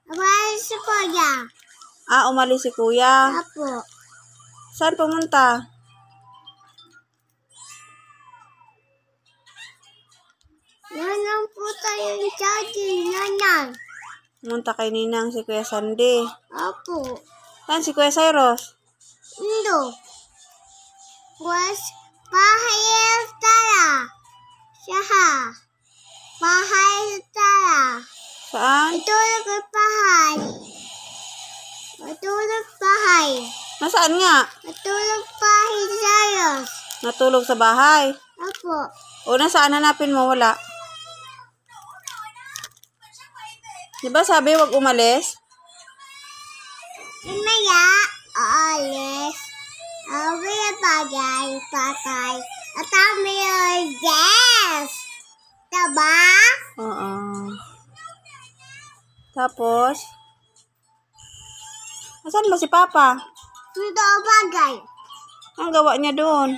Umalis si Kuya. Umalis si Kuya. Apo. Saan pumunta? Nanang po tayo yung daddy. Nanang. Pumunta kay Ninang si Kuya Sandy. Apo. Saan si Kuya Cyrus? Indo. Was bahay tara. Siya. Bahay tara. Saan? Itulog ang bahay. Itulog bahay. Nasaan nga? Itulog bahay sa'yo. Natulog sa bahay. Apo. O nasaan? Hanapin mo? Wala. Diba sabi wag umalis? Imaya, aalis. Awi na bagay, patay. At kami yung yes. Diba? Oo. Tapos? Nasaan ba si Papa? Ito ang bagay. Ang gawa niya doon?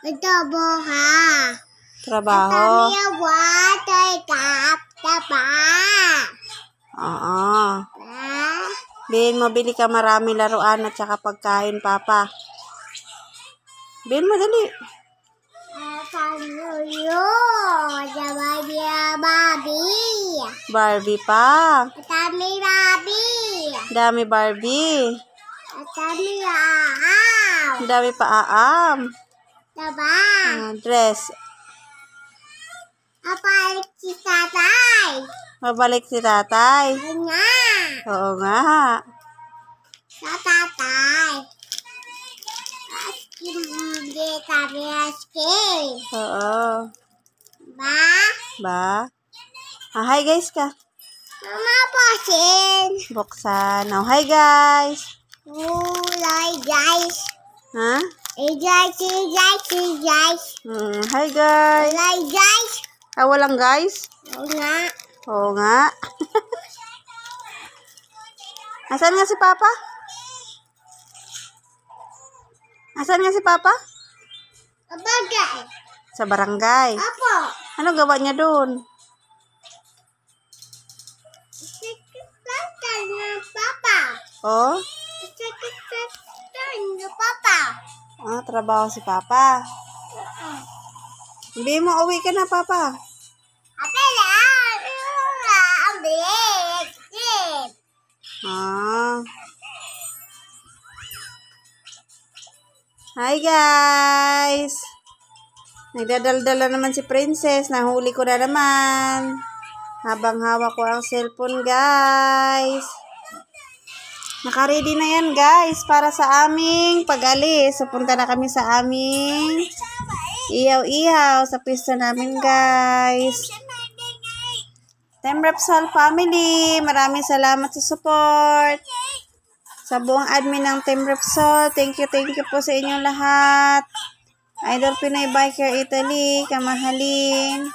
Ito buha. Trabaho. Kami yung water cup. Diba? Oo. Diba? Bilhin mo, bili ka marami laruan at saka pagkain, Papa. Bilhin mo, dali. Paano yun? Diba niya, Bobby? Barbie pa. At kami, Bobby. Dami Barbie. At kami, aaw. Dami pa-aam. Diba? Dress. Apalik si tatay. Mabalik si tatay. Ayun nga. Oo nga. Sa tatay. Hindi kami asking. Oo. Diba? Ba? Hi guys ka. Mama pasin. Buksan. Hi guys. Ulay guys. Ha? Guys. Hi guys. Ulay guys. Walang guys? Oo nga. Oo nga. Asan nga si Papa? Asan nga si Papa? Bagay. Sa barangay. Apo. Ano gawa niya doon? Sikit-sakit ng papa. Oh? Sikit-sakit ng papa. Trabaho si Papa. Hindi mo, uwi ka na, Papa. Apela. Ang bilis. Hi guys! Nagdadaldala naman si Princess. Nahuli ko na naman. Habang hawak ko ang cellphone, guys. Nakaready na yan, guys, para sa aming pag-alis. So, punta na kami sa aming ihaw-ihaw sa pista namin, guys. Team Repsol family, maraming salamat sa support. Sa buong admin ng Team Repsol, thank you po sa inyong lahat. Idol Pinoy Biker Italy, kamahalin.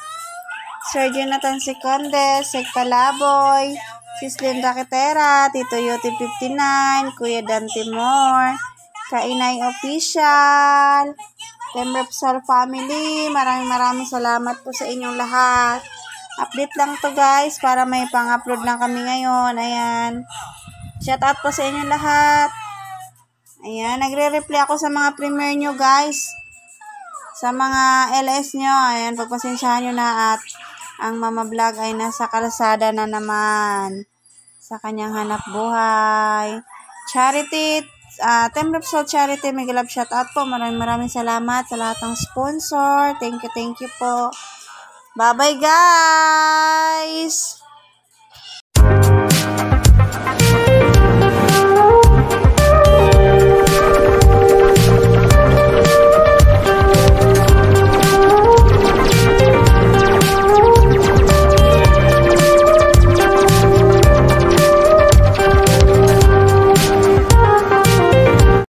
Sir Jonathan Secondes, Sek Palaboy, Sis Linda Quetera, Tito Yote 59, Kuya Dan Timor, Kainay Official, Team Repsol family, maraming salamat po sa inyong lahat. Update lang to guys, para may pang-upload lang kami ngayon. Ayan. Shout out po sa inyo lahat. Ayan, nagre-reply ako sa mga premiere nyo guys. Sa mga LS nyo, ayan, pagpasensyahan nyo na at ang Mama Vlog ay nasa kalsada na naman sa kanyang hanap buhay. Charity, Team Repsol Charity, mega love shout out po. Maraming salamat sa lahat ng sponsor. Thank you po. Bye-bye guys!